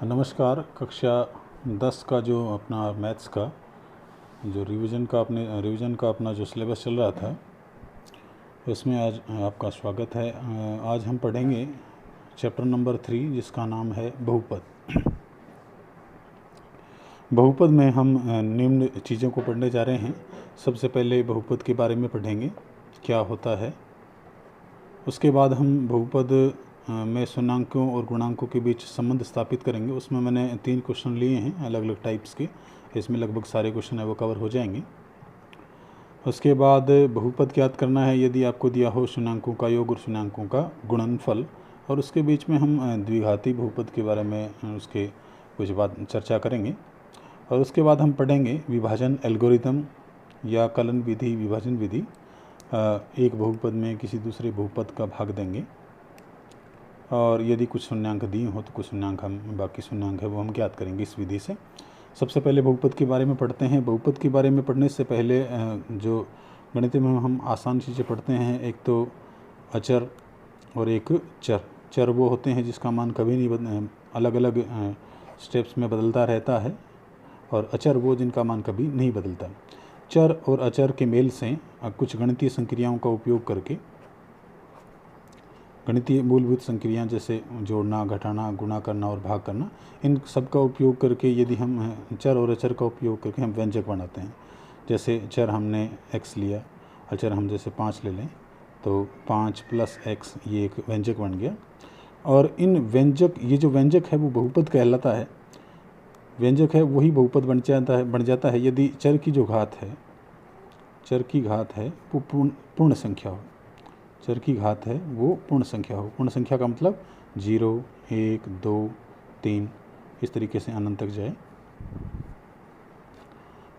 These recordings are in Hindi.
नमस्कार। कक्षा 10 का जो अपना मैथ्स का जो रिवीजन का अपना जो सिलेबस चल रहा था, उसमें आज आपका स्वागत है। आज हम पढ़ेंगे चैप्टर नंबर 3, जिसका नाम है बहुपद। बहुपद में हम निम्न चीज़ों को पढ़ने जा रहे हैं। सबसे पहले बहुपद के बारे में पढ़ेंगे, क्या होता है। उसके बाद हम बहुपद में शून्याङ्कों और गुणांकों के बीच संबंध स्थापित करेंगे। उसमें मैंने 3 क्वेश्चन लिए हैं अलग अलग टाइप्स के। इसमें लगभग सारे क्वेश्चन है वो कवर हो जाएंगे। उसके बाद बहुपद ज्ञात करना है यदि आपको दिया हो शून्याङ्कों का योग और शून्याङ्कों का गुणनफल। और उसके बीच में हम द्विघाती बहुपद के बारे में उसके कुछ बात चर्चा करेंगे। और उसके बाद हम पढ़ेंगे विभाजन एल्गोरिथम या कलन विधि, विभाजन विधि। एक बहुपद में किसी दूसरे बहुपद का भाग देंगे, और यदि कुछ शून्याङ्क दिए हो तो कुछ शून्याङ्क बाकी शून्याङ्क है वो हम ज्ञात करेंगे इस विधि से। सबसे पहले बहुपद के बारे में पढ़ते हैं। बहुपद के बारे में पढ़ने से पहले जो गणित में हम आसान चीज़ें पढ़ते हैं, एक तो अचर और एक चर। चर वो होते हैं जिसका मान कभी नहीं अलग अलग स्टेप्स में बदलता रहता है, और अचर वो जिनका मान कभी नहीं बदलता। चर और अचर के मेल से कुछ गणितीय संक्रियाओं का उपयोग करके, गणितीय मूलभूत संक्रियाएं जैसे जोड़ना, घटाना, गुणा करना और भाग करना, इन सब का उपयोग करके यदि हम चर और अचर का उपयोग करके हम व्यंजक बनाते हैं। जैसे चर हमने x लिया, अचर हम जैसे 5 ले लें तो 5 + x ये एक व्यंजक बन गया। और इन व्यंजक, ये जो व्यंजक है वो बहुपद कहलाता है। व्यंजक है वही बहुपद बन जाता है यदि चर की जो घात है, चर की घात है वो पूर्ण संख्या हो। चर की घात है वो पूर्ण संख्या हो। पूर्ण संख्या का मतलब 0, 1, 2, 3 इस तरीके से अनंत तक जाए।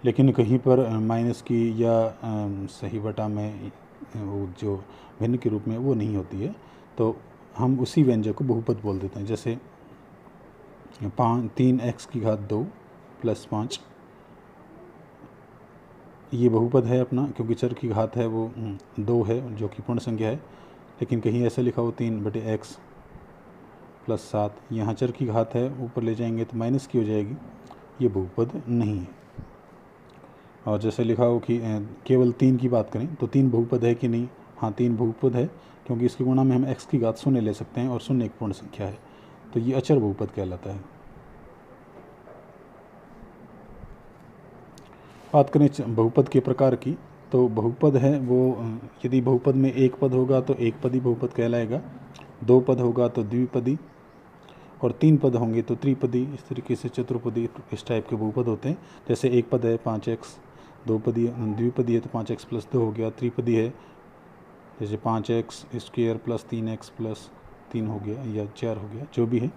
लेकिन कहीं पर माइनस की या सही बटा में वो जो भिन्न के रूप में वो नहीं होती है, तो हम उसी व्यंजक को बहुपद बोल देते हैं। जैसे 3x की घात 2 + 5 ये बहुपद है अपना, क्योंकि चर की घात है वो 2 है जो कि पूर्ण संख्या है। लेकिन कहीं ऐसे लिखा हो 3/x + 7, यहाँ चर की घात है, ऊपर ले जाएंगे तो माइनस की हो जाएगी, ये बहुपद नहीं है। और जैसे लिखा हो कि केवल 3 की बात करें तो 3 बहुपद है कि नहीं? हाँ, 3 बहुपद है, क्योंकि इसके गुणा में हम x की घात 0 ले सकते हैं और 0 एक पूर्ण संख्या है, तो ये अचर बहुपद कहलाता है। बात करें बहुपद के प्रकार की, तो बहुपद है वो यदि बहुपद में एक पद होगा तो एक पदी बहुपद कहलाएगा, 2 पद होगा तो द्विपदी, और 3 पद होंगे तो त्रिपदी। इस तरीके से चतुर्पदी इस टाइप के बहुपद होते हैं। जैसे एक पद है 5x, द्विपदी है तो 5x + 2 हो गया। त्रिपदी है जैसे 5x² + 3x + 3 हो गया या 4 हो गया, जो भी है।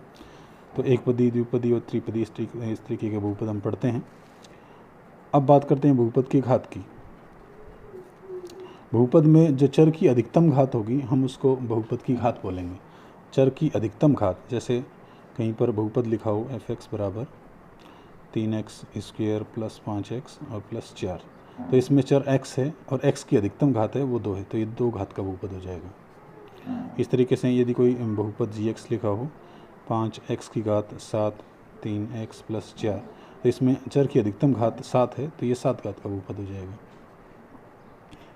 तो एक पदी, द्विपदी और त्रिपदी इस तरीके के बहुपद हम पढ़ते हैं। अब बात करते हैं बहुपद की घात की। बहुपद में जो चर की अधिकतम घात होगी हम उसको बहुपद की घात बोलेंगे। चर की अधिकतम घात, जैसे कहीं पर बहुपद लिखा हो f(x) = 3x² + 5x और +4, तो इसमें चर x है और x की अधिकतम घात है वो 2 है, तो ये 2 घात का बहुपद हो जाएगा। इस तरीके से यदि कोई बहुपद g(x) लिखा हो 5x की घात 7, 3x + 4, तो इसमें चर की अधिकतम घात 7 है, तो ये 7 घात का बहुपद हो जाएगा।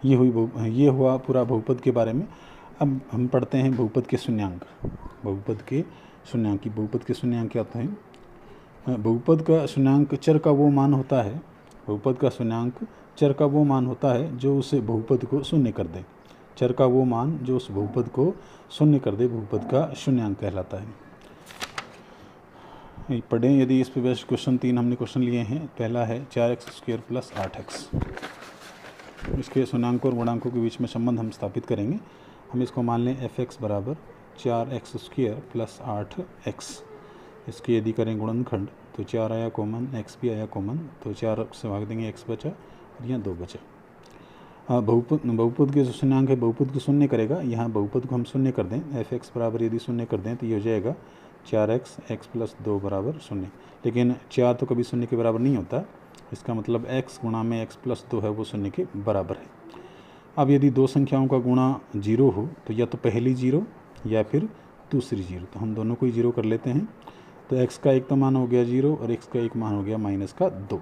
ये हुआ पूरा बहुपद के बारे में। अब हम पढ़ते हैं बहुपद के शून्याङ्क। बहुपद के शून्याङ्क क्या होते हैं? बहुपद का शून्याङ्क चर का वो मान होता है, बहुपद का शून्याङ्क चर का वो मान होता है जो उस बहुपद को शून्य कर दे। चर का वो मान जो उस बहुपद को शून्य कर दे, बहुपद का शून्याङ्क कहलाता है। पढ़ें यदि इस पर बेस्ट क्वेश्चन 3 हमने क्वेश्चन लिए हैं। पहला है 4x² + 8x। इसके शून्याङ्कों और गुणांकों के बीच में संबंध हम स्थापित करेंगे। हम इसको मान लें f(x) = 4x² + 8x। इसके यदि करें गुणनखंड तो 4 आया कॉमन, x भी आया कॉमन, तो 4 से भाग देंगे, x बचा और यहाँ 2 बचा। बहुपद के जो शून्याङ्क है बहुपद को शून्य करेगा। यहाँ बहुपद को हम शून्य कर दें, f(x) = यदि शून्य कर दें तो ये हो जाएगा 4x, x + 2 = 0। लेकिन 4 तो कभी 0 के बराबर नहीं होता, इसका मतलब x गुणा में x + 2 है वो 0 के बराबर है। अब यदि दो संख्याओं का गुणा 0 हो तो या तो पहली 0 या फिर दूसरी 0, तो हम दोनों को ही 0 कर लेते हैं। तो x का एक तो मान हो गया 0 और x का एक मान हो गया -2।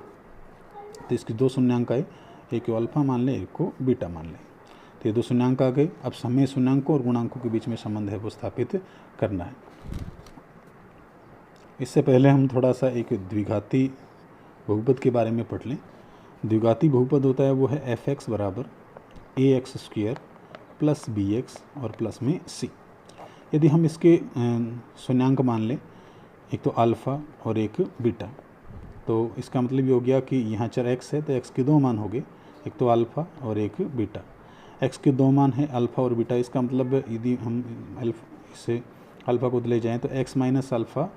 तो इसकी दो शून्यांक आए, एक को अल्फा मान लें, एक को बीटा मान लें। तो ये दो शून्यांक आ गए। अब हमें शून्यांकों और गुणांकों के बीच में संबंध है वो स्थापित करना है। इससे पहले हम थोड़ा सा एक द्विघाती बहुपद के बारे में पढ़ लें। द्विघाती बहुपद होता है वो है f(x) बराबर ax² प्लस bx और प्लस में c। यदि हम इसके शून्यांक मान लें, एक तो अल्फ़ा और एक बीटा, तो इसका मतलब ये हो गया कि यहाँ चर x है तो x के दो मान हो गए, एक तो अल्फ़ा और एक बीटा। x के दो मान है अल्फ़ा और बीटा। इसका मतलब यदि हम इसे अल्फ़ा को ले जाएं तो x माइनस अल्फ़ा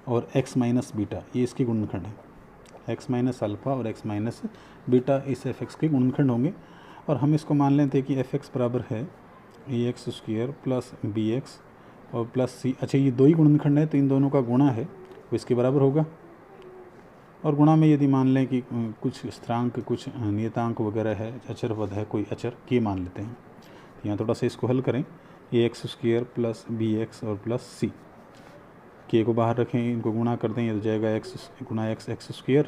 और x माइनस बीटा ये इसके गुणनखंड है। x माइनस अल्फ़ा और x माइनस बीटा इस f(x) के गुणनखंड होंगे। और हम इसको मान लेते हैं कि f(x) बराबर है ax² प्लस bx और प्लस c। अच्छा, ये दो ही गुणनखंड है तो इन दोनों का गुणा है वो इसके बराबर होगा। और गुणा में यदि मान लें कि कुछ स्थिरांक, कुछ नियतांक वगैरह है, अचर पद है, कोई अचर के मान लेते हैं, तो यहाँ थोड़ा सा इसको हल करें। ax² प्लस bx और प्लस c, के को बाहर रखें, इनको गुणा कर दें, ये हो जाएगा x गुणा x²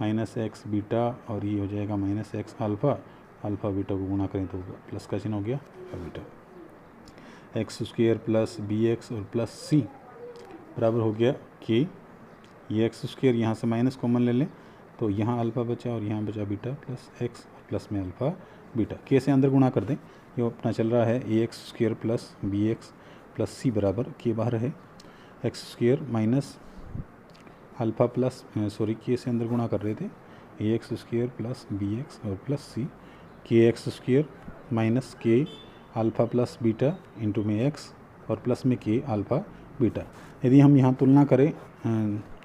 माइनस x बीटा और ये हो जाएगा minus x alpha. Alpha beta को गुणा करें तो प्लस का चिन्ह हो गया बीटा। x² प्लस bx और प्लस c बराबर हो गया कि ये x² यहाँ से माइनस कॉमन ले लें तो यहाँ अल्फ़ा बचा और यहाँ बचा बीटा प्लस x प्लस में अल्फ़ा बीटा। के से अंदर गुणा कर दें, ये अपना चल रहा है ax² plus bx plus c बराबर के बाहर है x² माइनस अल्फ़ा प्लस के से अंदर गुणा कर रहे थे ax² प्लस bx और प्लस c, के x² माइनस के अल्फ़ा प्लस बीटा इंटू में x और प्लस में के अल्फ़ा बीटा। यदि हम यहाँ तुलना करें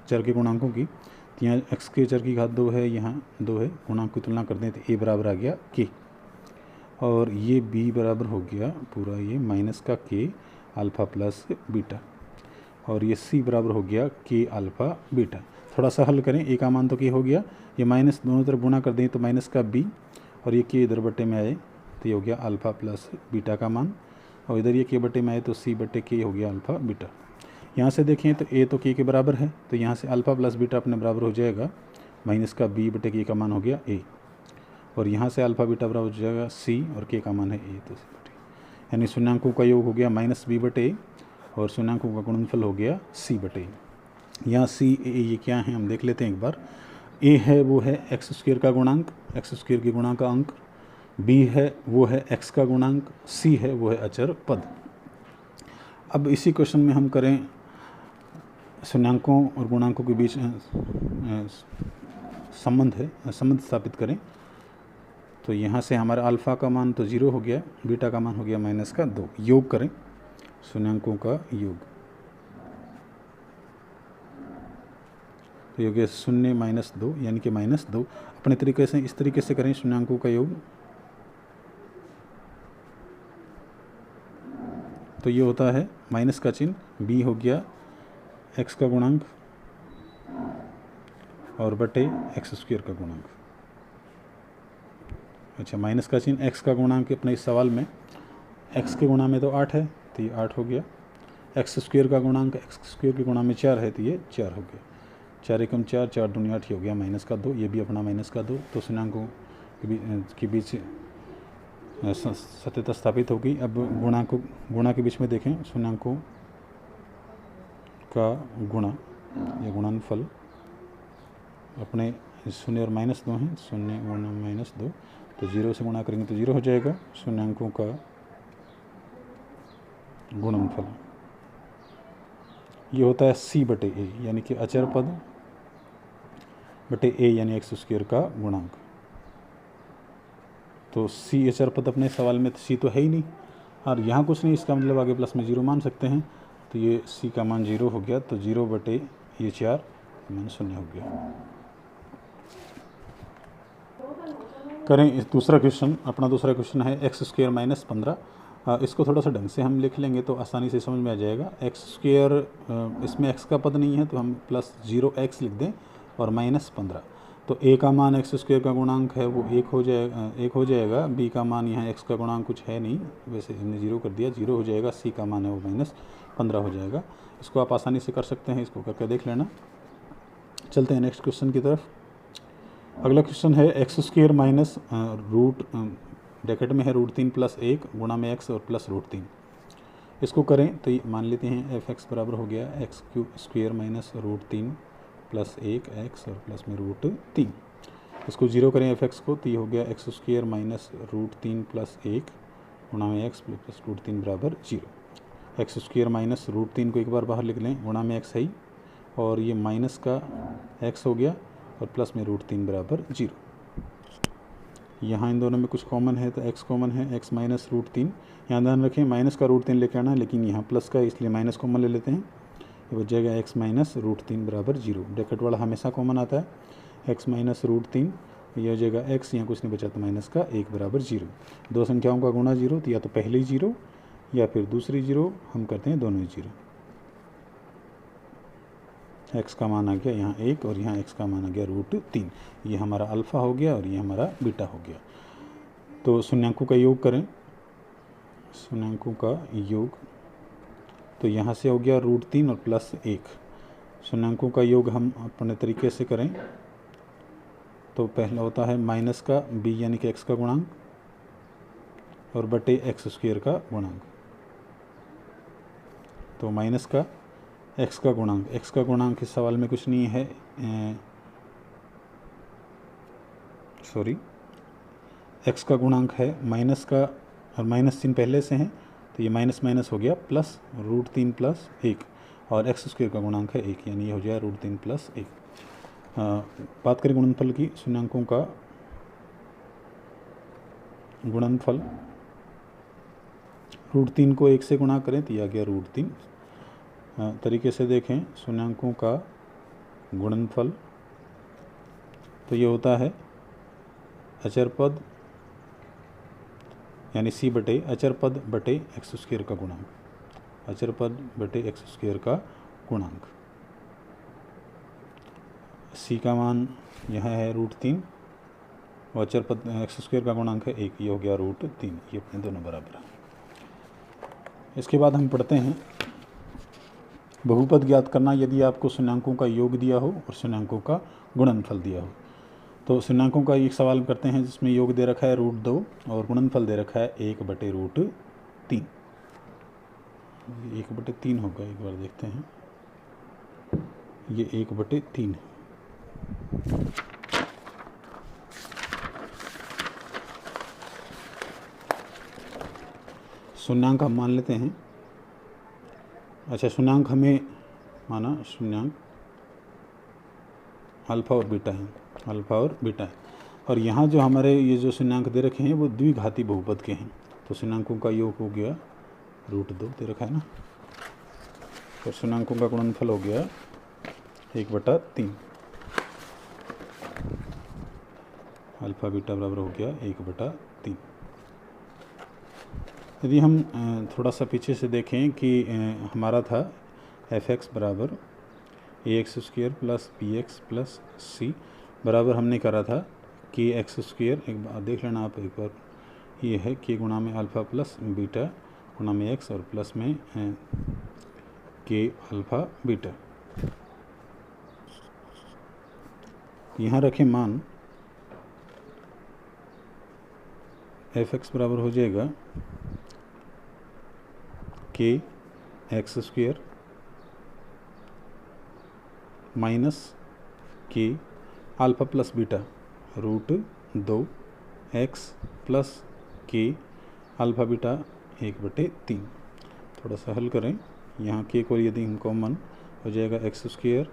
चर के गुणांकों की, तो यहाँ x के चर की घात 2 है, यहाँ 2 है, गुणांक की तुलना कर दें तो a बराबर आ गया k और ये b बराबर हो गया पूरा ये माइनस का k अल्फ़ा प्लस बीटा और ये c बराबर हो गया k अल्फ़ा बीटा। थोड़ा सा हल करें, a का मान तो k हो गया, ये माइनस दोनों तरफ गुणा कर दें तो माइनस का b और ये k इधर बटे में आए तो ये हो गया अल्फ़ा प्लस बीटा का मान, और इधर ये k बटे में आए तो c बटे k हो गया अल्फ़ा बीटा। यहाँ से देखें तो a तो k के बराबर है तो यहाँ से अल्फ़ा प्लस बीटा अपने बराबर हो जाएगा माइनस का b बटे k का मान हो गया a, और यहाँ से अल्फ़ा बीटा बराबर हो जाएगा c और k का मान है a, तो c बटे, यानी शून्यांकों का योग हो गया माइनस b बटे a और शून्यांकों का गुणनफल हो गया c बटे a। यहाँ c a ये क्या है हम देख लेते हैं एक बार। a है वो है x² का गुणांक, x² के गुणा का अंक, b है वो है x का गुणांक, c है वो है अचर पद। अब इसी क्वेश्चन में हम करें शून्यांकों और गुणांकों के बीच संबंध स्थापित करें, तो यहाँ से हमारा अल्फ़ा का मान तो 0 हो गया, बीटा का मान हो गया -2। योग करें शून्यांकों का योग, तो योग है 0 - 2 यानी कि -2। अपने तरीके से इस तरीके से करें शून्यांकों का योग, तो ये होता है माइनस का चिन्ह, b हो गया x का गुणांक और बटे x² का गुणांक। अच्छा, माइनस का चिन्ह x का गुणांक अपने इस सवाल में x के गुणा में तो 8 है तो ये 8 हो गया, x² का गुणांक x² के गुणा में 4 है तो ये 4 हो गया, 4 एकम 4, 4 दूनी 8 हो गया -2, ये भी अपना -2। तो शून्यांकों के बीच सत्यता स्थापित होगी। अब गुणा के बीच में देखें शून्यांकों का गुणा या गुणनफल, अपने 0 और -2 हैं, 0 गुणा -2 तो 0 से गुणा करेंगे तो 0 हो जाएगा। शून्यांकों का गुणनफल ये होता है c बटे a यानी कि अचर पद बटे a यानी x² का गुणांक। तो c अचर पद अपने सवाल में c तो है ही नहीं और यहाँ कुछ नहीं, इसका मतलब आगे प्लस में 0 मान सकते हैं, तो ये c का मान 0 हो गया, तो 0 बटे ये 4 मान 0 हो गया। करें इस दूसरा क्वेश्चन, अपना दूसरा क्वेश्चन है x² - 15। इसको थोड़ा सा ढंग से हम लिख लेंगे तो आसानी से समझ में आ जाएगा। x², इसमें x का पद नहीं है तो हम प्लस 0x लिख दें और -15, तो a का मान x² का गुणांक है वो 1 हो जाएगा, b का मान यहाँ x का गुणांक कुछ है नहीं, वैसे हमने 0 कर दिया, 0 हो जाएगा, c का मान है वो 15 हो जाएगा। इसको आप आसानी से कर सकते हैं, इसको करके देख लेना। चलते हैं नेक्स्ट क्वेश्चन की तरफ। अगला क्वेश्चन है x² माइनस रूट ब्रैकेट में है √3 + 1 गुणा में x और प्लस √3। इसको करें तो ये मान लेते हैं f(x) बराबर हो गया x² माइनस √3 + 1 x और प्लस में √3। इसको जीरो करें f(x) को तो ये हो गया x² माइनस √3 + 1 गुणा में x प्लस √3 बराबर 0। x² माइनस √3 को एक बार बाहर लिख लें, गुणा में x है और ये माइनस का x हो गया और प्लस में √3 बराबर 0। यहाँ इन दोनों में कुछ कॉमन है तो x कॉमन है, x माइनस √3। यहाँ ध्यान रखें माइनस का √3 लेके आना, लेकिन यहाँ प्लस का है इसलिए माइनस कॉमन ले लेते हैं। ये बच जाएगा x माइनस √3 बराबर 0। ब्रैकेट वाला हमेशा कॉमन आता है, x माइनस √3, ये हो जाएगा x, यहाँ कुछ नहीं बचा तो माइनस का 1 बराबर 0। दो संख्याओं का गुणा 0 तो या तो पहली 0 या फिर दूसरी 0, हम करते हैं दोनों ही 0। x का मान आ गया यहाँ 1 और यहाँ x का मान आ गया √3। ये हमारा अल्फ़ा हो गया और ये हमारा बीटा हो गया। तो शून्यांकों का योग करें, शून्यांकों का योग तो यहाँ से हो गया √3 और प्लस 1। शून्यांकों का योग हम अपने तरीके से करें तो पहला होता है माइनस का b यानी कि x का गुणांक और बटे x² का गुणांक। तो माइनस का x का गुणांक, x का गुणांक इस सवाल में कुछ नहीं है, x का गुणांक है माइनस का और माइनस चिन्ह पहले से हैं तो ये माइनस माइनस हो गया प्लस √3 + 1 और x² का गुणांक है 1, यानी ये हो जाएगा √3 + 1। बात करें गुणनफल की, शून्यांकों का गुणनफल √3 को 1 से गुणा करें तो यह आ गया √3। तरीके से देखें शून्यांकों का गुणनफल तो ये होता है अचर पद यानी c बटे अचर पद बटे x² का गुणांक, अचर पद बटे x² का गुणांक। c का मान यह है √3 और अचर पद x² का गुणांक है 1, ये हो गया √3। ये अपने दोनों बराबर है। इसके बाद हम पढ़ते हैं बहुपद ज्ञात करना यदि आपको शून्यांकों का योग दिया हो और शून्यांकों का गुणनफल दिया हो। तो शून्यांकों का एक सवाल करते हैं जिसमें योग दे रखा है √2 और गुणनफल दे रखा है 1 बटे √3। 1 बटे 3 होगा, एक बार देखते हैं, ये 1 बटे 3 है। शून्यांक हम मान लेते हैं। अच्छा, शून्यांक हमें माना शून्यांक अल्फ़ा और बीटा है, अल्फ़ा और बीटा है, और यहाँ जो हमारे ये जो शून्यांक दे रखे हैं वो द्विघाती बहुपद के हैं। तो शून्यांकों का योग हो गया √2 दे रखा है ना, और शून्यांकों का गुणनफल हो गया 1 बटा 3। अल्फ़ा बीटा बराबर हो गया 1 बटा 3। यदि हम थोड़ा सा पीछे से देखें कि हमारा था f(x) बराबर ax² + bx + c बराबर हमने करा था kx², एक बार देख लेना आप एक बार, ये है k गुणा में अल्फ़ा प्लस बीटा गुणा में x और प्लस में k अल्फ़ा बीटा। यहाँ रखें मान f(x) बराबर हो जाएगा kx² minus k alpha plus beta √2 x plus k alpha beta 1 बटे 3। थोड़ा सा हल करें, यहाँ k को यदि हम कॉमन हो जाएगा x²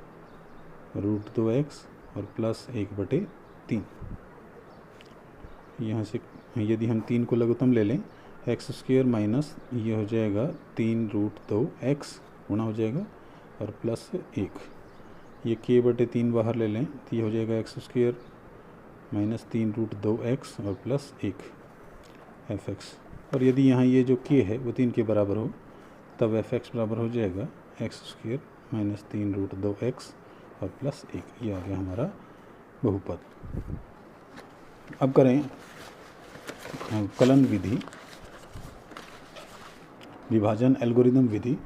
√2x और प्लस 1 बटे 3। यहाँ से यदि हम 3 को लघुत्तम ले लें, x² माइनस ये हो जाएगा 3 √2x गुणा हो जाएगा और प्लस 1, ये k बटे 3 बाहर ले लें तो ये हो जाएगा x² माइनस 3 √2x और प्लस 1 f(x). और यदि यहाँ ये जो k है वो 3 के बराबर हो तब f(x) बराबर हो जाएगा x² माइनस 3 √2x और प्लस 1। ये आ गया हमारा बहुपद। अब करें कलन विधि, विभाजन एल्गोरिदम विधि।